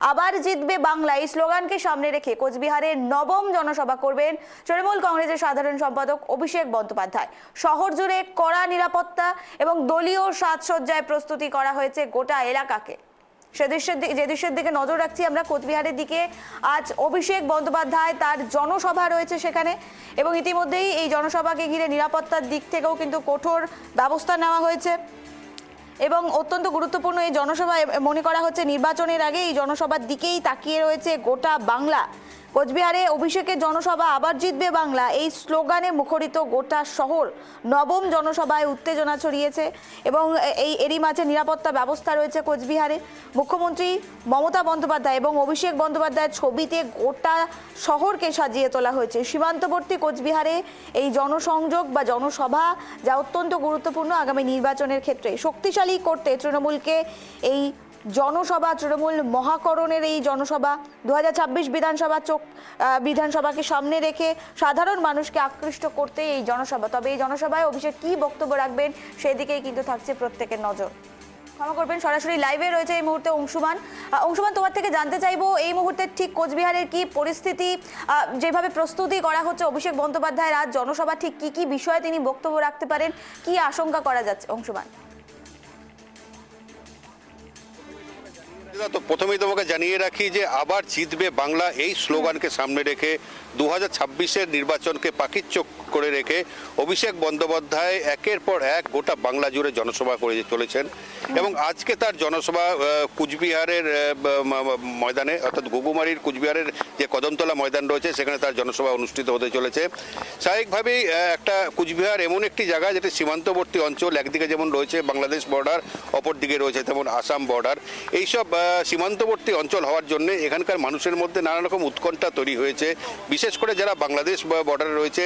আবার জিতবে বাংলা এই স্লোগানকে সামনে রেখে কোচবিহারের নবম জনসভা করবেন তৃণমূল কংগ্রেসের সাধারণ সম্পাদক অভিষেক বন্দ্যোপাধ্যায়। শহর জুড়ে কড়া নিরাপত্তা এবং দলীয় সাজসজ্জায় প্রস্তুতি করা হয়েছে গোটা এলাকাকে। যে দৃশ্যের দিকে নজর রাখছি আমরা কোচবিহারের দিকে, আজ অভিষেক বন্দ্যোপাধ্যায় তার জনসভা রয়েছে সেখানে, এবং ইতিমধ্যেই এই জনসভাকে ঘিরে নিরাপত্তার দিক থেকেও কিন্তু কঠোর ব্যবস্থা নেওয়া হয়েছে এবং অত্যন্ত গুরুত্বপূর্ণ এই জনসভা মনে করা হচ্ছে নির্বাচনের আগে এই জনসভার দিকেই তাকিয়ে রয়েছে গোটা বাংলা। কোচবিহারে অভিষেকের জনসভা আবার জিতবে বাংলা এই স্লোগানে মুখরিত গোটা শহর। নবম জনসভায় উত্তেজনা ছড়িয়েছে এবং এরই মাঝে নিরাপত্তা ব্যবস্থা রয়েছে কোচবিহারে। মুখ্যমন্ত্রী মমতা বন্দ্যোপাধ্যায় এবং অভিষেক বন্দ্যোপাধ্যায়ের ছবিতে গোটা শহরকে সাজিয়ে তোলা হয়েছে। সীমান্তবর্তী কোচবিহারে এই জনসংযোগ বা জনসভা যা অত্যন্ত গুরুত্বপূর্ণ আগামী নির্বাচনের ক্ষেত্রে শক্তিশালী করতে তৃণমূলকে এই জনসভা, তৃণমূল মহাকরণের এই জনসভা 2026 বিধানসভাকে সামনে রেখে সাধারণ মানুষকে আকৃষ্ট করতে এই জনসভা। তবে এই জনসভায় অভিষেক কি বক্তব্য রাখবেন সেদিকেই কিন্তু থাকছে প্রত্যেকের নজর। ক্ষমা করবেন, সরাসরি লাইভে রয়েছে এই মুহূর্তে অংশুমান। তোমার থেকে জানতে চাইবো এই মুহূর্তে ঠিক কোচবিহারের কি পরিস্থিতি, যেভাবে প্রস্তুতি করা হচ্ছে অভিষেক বন্দ্যোপাধ্যায়ের আজ জনসভা, ঠিক কি কি বিষয়ে তিনি বক্তব্য রাখতে পারেন, কি আশঙ্কা করা যাচ্ছে অংশুমান? তো প্রথমেই তোমাকে জানিয়ে রাখি যে আবার জিতবে বাংলা এই স্লোগানকে সামনে রেখে 2026-এর নির্বাচনকে পাখির চোখ করে রেখে অভিষেক বন্দ্যোপাধ্যায় একের পর এক গোটা বাংলা জুড়ে জনসভা করে চলেছেন এবং আজকে তার জনসভা কুচবিহারের ময়দানে, অর্থাৎ ঘুঘুমারির কুচবিহারের যে কদমতলা ময়দান রয়েছে সেখানে তার জনসভা অনুষ্ঠিত হতে চলেছে। স্বাভাবিকভাবেই একটা কুচবিহার এমন একটি জায়গা যেটা সীমান্তবর্তী অঞ্চল, একদিকে যেমন রয়েছে বাংলাদেশ বর্ডার, অপর দিকে রয়েছে তেমন আসাম বর্ডার। এইসব সীমান্তবর্তী অঞ্চল হওয়ার জন্য এখানকার মানুষের মধ্যে নানা রকম উৎকণ্ঠা তৈরি হয়েছে। বিশেষ করে যারা বাংলাদেশ বর্ডারে রয়েছে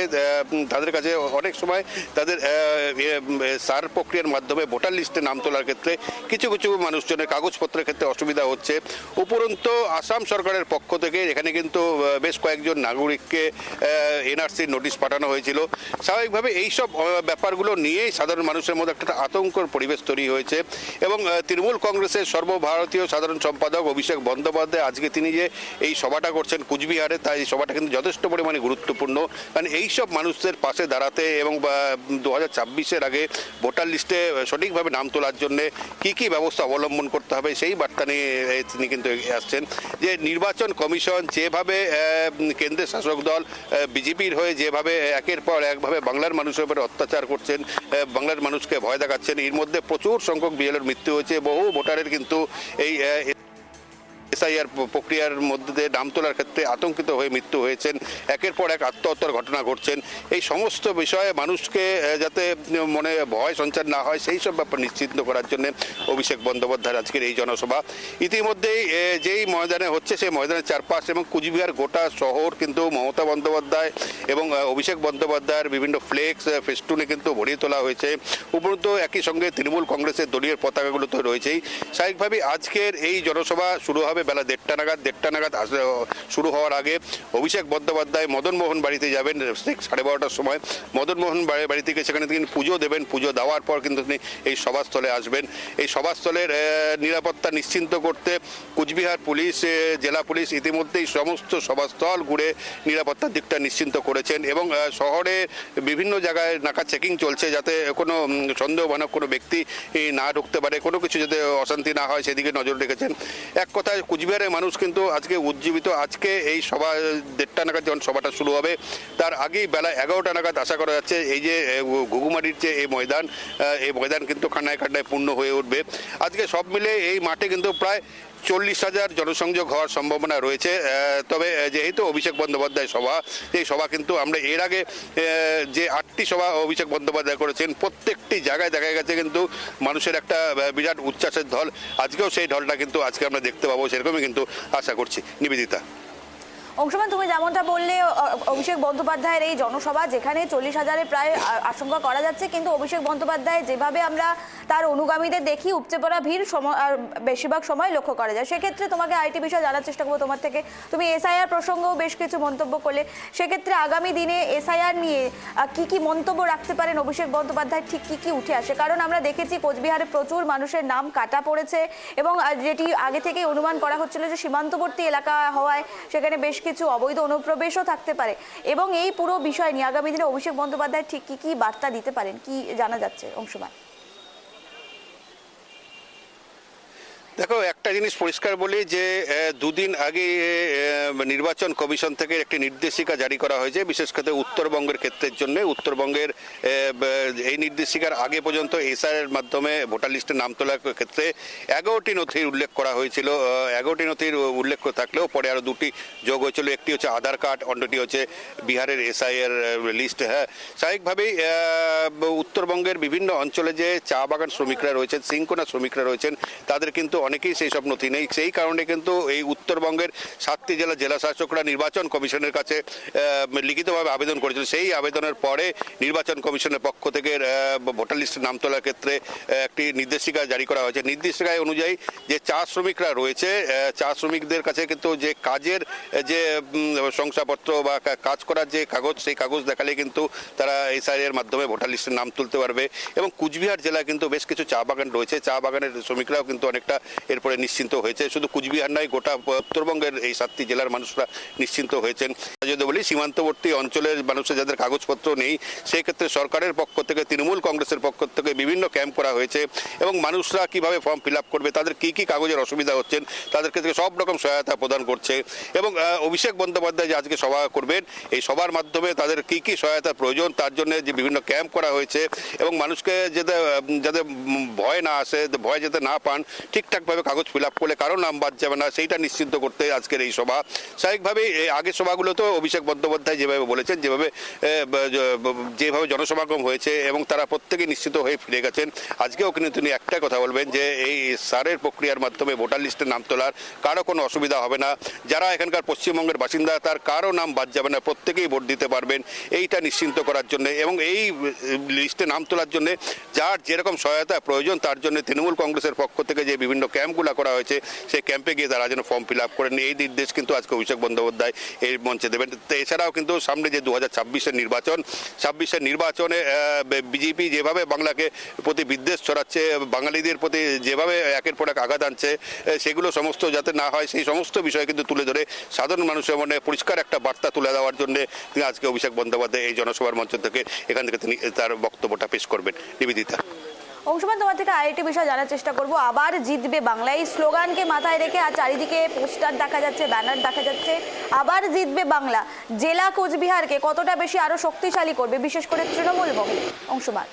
তাদের কাছে অনেক সময় তাদের সার প্রক্রিয়ার মাধ্যমে ভোটার লিস্টে নাম তোলার ক্ষেত্রে কিছু কিছু মানুষজনের কাগজপত্রের ক্ষেত্রে অসুবিধা হচ্ছে। উপরন্তু আসাম সরকারের পক্ষ থেকে এখানে কিন্তু বেশ কয়েকজন নাগরিককে এনআরসির নোটিশ পাঠানো হয়েছিল। স্বাভাবিকভাবে এইসব ব্যাপারগুলো নিয়েই সাধারণ মানুষের মধ্যে একটা আতঙ্কর পরিবেশ তৈরি হয়েছে এবং তৃণমূল কংগ্রেসের সর্বভারতীয় সাধারণ সম্পাদক অভিষেক বন্দ্যোপাধ্যায় আজকে তিনি যে এই সভাটা করছেন কুচবিহারে, তাই এই সভাটা কিন্তু যথেষ্ট পরিমাণে গুরুত্বপূর্ণ। কারণ এইসব মানুষদের পাশে দাঁড়াতে এবং 2026-এর আগে ভোটার লিস্টে সঠিকভাবে নাম তোলার জন্য কি কি ব্যবস্থা অবলম্বন করতে হবে সেই বার্তা নিয়ে তিনি কিন্তু এগিয়ে আসছেন। যে নির্বাচন কমিশন যেভাবে কেন্দ্রের শাসক দল বিজেপির হয়ে যেভাবে একের পর একভাবে বাংলার মানুষের উপরে অত্যাচার করছেন, বাংলার মানুষকে ভয় দেখাচ্ছেন, এর মধ্যে প্রচুর সংখ্যক বিএলওর মৃত্যু হয়েছে, বহু ভোটারের কিন্তু এই এসআইআর প্রক্রিয়ার মধ্যে নাম তোলার ক্ষেত্রে আতঙ্কিত হয়ে মৃত্যু হয়েছেন, একের পর এক আত্মহত্যার ঘটনা ঘটছেন। এই সমস্ত বিষয়ে মানুষকে যাতে মনে ভয় সঞ্চার না হয় সেই সব ব্যাপার নিশ্চিত করার জন্য অভিষেক বন্দ্যোপাধ্যায়ের আজকের এই জনসভা। ইতিমধ্যেই যেই ময়দানে হচ্ছে সেই ময়দানের চারপাশ এবং কুচবিহার গোটা শহর কিন্তু মমতা বন্দ্যোপাধ্যায় এবং অভিষেক বন্দ্যোপাধ্যায়ের বিভিন্ন ফ্লেক্স ফেস্টুনে কিন্তু ভরিয়ে তোলা হয়েছে। উপরন্তু একই সঙ্গে তৃণমূল কংগ্রেসের দলীয় পতাকাগুলো তো রয়েছেই। স্বাভাবিকভাবেই আজকের এই জনসভা শুরু হবে বেলা 1:30 নাগাদ। শুরু হওয়ার আগে অভিষেক বন্দ্যোপাধ্যায় মদনমোহন বাড়িতে যাবেন 12:30-র সময়। মদনমোহন বাড়ি থেকে সেখানে তিনি পুজো দেবেন, পুজো দেওয়ার পর কিন্তু তিনি এই সভাস্থলে আসবেন। এই সভাস্থলের নিরাপত্তা নিশ্চিন্ত করতে কুচবিহার পুলিশ, জেলা পুলিশ ইতিমধ্যেই সমস্ত সভাস্থল ঘুরে নিরাপত্তার দিকটা নিশ্চিন্ত করেছেন এবং শহরে বিভিন্ন জায়গায় নাকা চেকিং চলছে যাতে কোনো সন্দেহজনক কোনো ব্যক্তি না ঢুকতে পারে, কোনো কিছু যাতে অশান্তি না হয় সেদিকে নজর রেখেছেন। এক কথায় কুচবিহারের মানুষ কিন্তু আজকে উজ্জীবিত। আজকে এই সভা 1:30 নাগাদ যখন সভাটা শুরু হবে তার আগেই বেলা 11টা নাগাদ আশা করা যাচ্ছে এই যে ঘুঘুমারির যে এই ময়দান কিন্তু খান্নায় খান্নায় পূর্ণ হয়ে উঠবে। আজকে সব মিলে এই মাঠে কিন্তু প্রায় 40,000 জনসংযোগ হওয়ার সম্ভাবনা রয়েছে। তবে যেহেতু অভিষেক বন্দ্যোপাধ্যায় সভা, এই সভা কিন্তু আমরা এর আগে যে 8টি সভা অভিষেক বন্দ্যোপাধ্যায় করেছেন প্রত্যেকটি জায়গায় দেখা গেছে কিন্তু মানুষের একটা বিরাট উচ্ছ্বাসের ঢল। আজকেও সেই ঢলটা কিন্তু আজকে আমরা দেখতে পাবো, সেরকমই কিন্তু আশা করছি। নিবেদিতা। অংশমান, তুমি যেমনটা বললে অভিষেক বন্দ্যোপাধ্যায়ের এই জনসভা, যেখানে 40,000-এর প্রায় আশঙ্কা করা যাচ্ছে, কিন্তু অভিষেক বন্দ্যোপাধ্যায় যেভাবে আমরা তার অনুগামীদের দেখি, উপচে পড়া ভিড় বেশিরভাগ সময় লক্ষ্য করা যায়। সেক্ষেত্রে তোমাকে আরেকটি বিষয় জানার চেষ্টা করবো তোমার থেকে। তুমি এসআইআর প্রসঙ্গেও বেশ কিছু মন্তব্য করলে, সেক্ষেত্রে আগামী দিনে এসআইআর নিয়ে কি কি মন্তব্য রাখতে পারেন অভিষেক বন্দ্যোপাধ্যায়, ঠিক কি কি উঠে আসে? কারণ আমরা দেখেছি কোচবিহারে প্রচুর মানুষের নাম কাটা পড়েছে, এবং যেটি আগে থেকেই অনুমান করা হচ্ছিল যে সীমান্তবর্তী এলাকা হওয়ায় সেখানে বেশ কিছু অবৈধ অনুপ্রবেশও থাকতে পারে। এবং এই পুরো বিষয় নিয়ে আগামী দিনে অভিষেক বন্দ্যোপাধ্যায় ঠিক কি কি বার্তা দিতে পারেন, কি জানা যাচ্ছে অংশমান? দেখো, একটা জিনিস পরিষ্কার বলি যে দুদিন আগে নির্বাচন কমিশন থেকে একটি নির্দেশিকা জারি করা হয়েছে, বিশেষ করে উত্তরবঙ্গের ক্ষেত্রের জন্য। উত্তরবঙ্গের এই নির্দেশিকার আগে পর্যন্ত এসআইআর এর মাধ্যমে ভোটার লিস্টে নাম তোলার ক্ষেত্রে 11টি নথির উল্লেখ করা হয়েছিল। 11টি নথির উল্লেখ থাকলেও পরে আরো দুটি যোগ হয়েছিল। একটি হচ্ছে আধার কার্ড, অন্যটি হচ্ছে বিহারের এসআইআর লিস্ট। হ্যাঁ, স্বাভাবিকভাবেই উত্তরবঙ্গের বিভিন্ন অঞ্চলে যে চা বাগান শ্রমিকরা রয়েছেন, সিংকোনা শ্রমিকরা রয়েছেন, তাদের কিন্তু অনেকেই সেই সব নথি নেই। সেই কারণে কিন্তু এই উত্তরবঙ্গের 7টি জেলা শাসকরা নির্বাচন কমিশনের কাছে লিখিতভাবে আবেদন করেছিল। সেই আবেদনের পরে নির্বাচন কমিশনের পক্ষ থেকে ভোটার লিস্টে নাম তোলার ক্ষেত্রে একটি নির্দেশিকা জারি করা হয়েছে। নির্দেশিকায় অনুযায়ী যে চা শ্রমিকরা রয়েছে, চা শ্রমিকদের কাছে কিন্তু যে কাজের যে শংসাপত্র বা কাজ করার যে কাগজ, সেই কাগজ দেখালে কিন্তু তারা এসআইআর এর মাধ্যমে ভোটার লিস্টে নাম তুলতে পারবে। এবং কুচবিহার জেলায় কিন্তু বেশ কিছু চা বাগান রয়েছে, চা বাগানের শ্রমিকরাও কিন্তু অনেকটা এরপরে নিশ্চিন্ত হয়েছে। শুধু কুচবিহার নয়, গোটা উত্তরবঙ্গের এই 7টি জেলার মানুষরা নিশ্চিন্ত হয়েছেন। যদি বলি সীমান্তবর্তী অঞ্চলের মানুষের যাদের কাগজপত্র নেই, সেই ক্ষেত্রে সরকারের পক্ষ থেকে, তৃণমূল কংগ্রেসের পক্ষ থেকে বিভিন্ন ক্যাম্প করা হয়েছে, এবং মানুষরা কিভাবে ফর্ম ফিল আপ করবে, তাদের কি কি কাগজের অসুবিধা হচ্ছেন, তাদের ক্ষেত্রে সব রকম সহায়তা প্রদান করছে। এবং অভিষেক বন্দ্যোপাধ্যায় যে আজকে সভা করবেন, এই সভার মাধ্যমে তাদের কি কি সহায়তার প্রয়োজন তার জন্য যে বিভিন্ন ক্যাম্প করা হয়েছে, এবং মানুষকে যাতে ভয় না আসে, ভয় যাতে না পান, ঠিকঠাকভাবে কাগজ ফিল আপ করলে কারো নাম বাদ যাবে না, সেইটা নিশ্চিন্ত করতে আজকের এই সভা। স্বাভাবিকভাবেই আগের সভাগুলোতেও অভিষেক বন্দ্যোপাধ্যায় যেভাবে বলেছেন, যেভাবে জনসমাগম হয়েছে এবং তারা প্রত্যেকে নিশ্চিত হয়ে ফিরে গেছেন, আজকেও কিন্তু তিনি একটাই কথা বলবেন যে এই সারের প্রক্রিয়ার মাধ্যমে ভোটার লিস্টে নাম তোলার কারো কোনো অসুবিধা হবে না। যারা এখানকার পশ্চিমবঙ্গের বাসিন্দা, তার কারো নাম বাদ যাবে না, প্রত্যেকেই ভোট দিতে পারবেন, এইটা নিশ্চিন্ত করার জন্য। এবং এই লিস্টে নাম তোলার জন্য যার যেরকম সহায়তা প্রয়োজন, তার জন্য তৃণমূল কংগ্রেসের পক্ষ থেকে যে বিভিন্ন ক্যাম্পগুলো করা হয়েছে, সেই ক্যাম্পে গিয়ে তারা যেন ফর্ম ফিল আপ করেন, এই নির্দেশ কিন্তু আজকে অভিষেক বন্দ্যোপাধ্যায় এই মঞ্চে দেবেন। এছাড়াও কিন্তু সামনে যে 2026-এর নির্বাচন, 26-এর নির্বাচনে বিজেপি যেভাবে বাংলাকে প্রতি বিদ্বেষ ছড়াচ্ছে, বাঙালিদের প্রতি যেভাবে একের পর এক আঘাত আনছে, সেগুলো সমস্ত যাতে না হয়, সেই সমস্ত বিষয় কিন্তু তুলে ধরে সাধারণ মানুষের মনে পরিষ্কার একটা বার্তা তুলে দেওয়ার জন্য তিনি আজকে অভিষেক বন্দ্যোপাধ্যায় এই জনসভার মঞ্চ থেকে এখান থেকে তিনি তার বক্তব্যটা পেশ করবেন। নিবেদিতা। অংশমান, তোমার থেকে আরেকটি বিষয় জানার চেষ্টা করব। আবার জিতবে বাংলা, এই স্লোগানকে মাথায় রেখে আর চারিদিকে পোস্টার দেখা যাচ্ছে, ব্যানার দেখা যাচ্ছে, আবার জিতবে বাংলা জেলা কোচবিহারকে কতটা বেশি আরো শক্তিশালী করবে, বিশেষ করে তৃণমূল মহলে? অংশমান।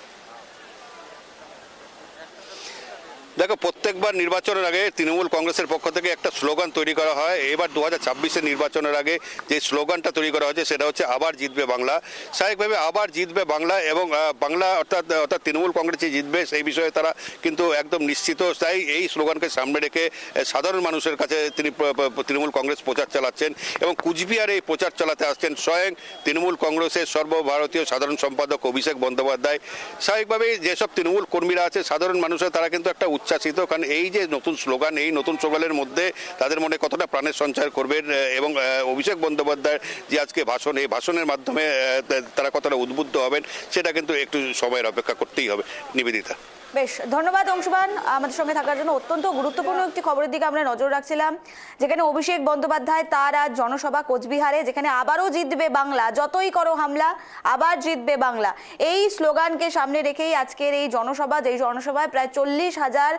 দেখো, প্রত্যেকবার নির্বাচনের আগে তৃণমূল কংগ্রেসের পক্ষ থেকে একটা স্লোগান তৈরি করা হয়। এবার 2026-এর নির্বাচনের আগে যে স্লোগানটা তৈরি করা হয়েছে সেটা হচ্ছে আবার জিতবে বাংলা। স্বাভাবিকভাবে আবার জিতবে বাংলা, এবং বাংলা অর্থাৎ তৃণমূল কংগ্রেসই জিতবে সেই বিষয়ে তারা কিন্তু একদম নিশ্চিত। তাই এই স্লোগানকে সামনে রেখে সাধারণ মানুষের কাছে তিনি তৃণমূল কংগ্রেস প্রচার চালাচ্ছেন, এবং কুচবিহারে এই প্রচার চালাতে আসছেন স্বয়ং তৃণমূল কংগ্রেসের সর্বভারতীয় সাধারণ সম্পাদক অভিষেক বন্দ্যোপাধ্যায়। স্বাভাবিকভাবেই যেসব তৃণমূল কর্মীরা আছে, সাধারণ মানুষের, তারা কিন্তু একটা উচ্ছ্বাসিত, কারণ এই যে নতুন স্লোগান, এই নতুন স্লোগানের মধ্যে তাদের মনে কতটা প্রাণের সঞ্চার করবেন, এবং অভিষেক বন্দ্যোপাধ্যায়ের যে আজকে ভাষণ, এই ভাষণের মাধ্যমে তারা কতটা উদ্বুদ্ধ হবেন, সেটা কিন্তু একটু সময়ের অপেক্ষা করতেই হবে। নিবেদিতা। বেশ, ধন্যবাদ অংশমান আমাদের সঙ্গে থাকার জন্য। অত্যন্ত গুরুত্বপূর্ণ একটি খবরের দিকে আমরা নজর রাখছিলাম, যেখানে অভিষেক বন্দ্যোপাধ্যায় তার আজ জনসভা কোচবিহারে, যেখানে আবারও জিতবে বাংলা, যতই করো হামলা আবার জিতবে বাংলা, এই স্লোগানকে সামনে রেখেই আজকের এই জনসভা। যেই জনসভায় প্রায় 40,000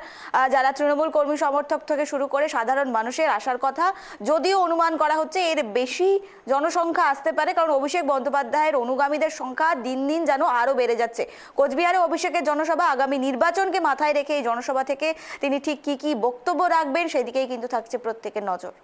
যারা তৃণমূল কর্মী সমর্থক থেকে শুরু করে সাধারণ মানুষের আসার কথা, যদিও অনুমান করা হচ্ছে এর বেশি জনসংখ্যা আসতে পারে, কারণ অভিষেক বন্দ্যোপাধ্যায়ের অনুগামীদের সংখ্যা দিন দিন যেন আরও বেড়ে যাচ্ছে। কোচবিহারে অভিষেকের জনসভা, আগামী নির্বাচনকে মাথায় রেখে এই জনসভা থেকে তিনি ঠিক কি কি বক্তব্য রাখবেন সেদিকেই কিন্তু থাকছে প্রত্যেকের নজর।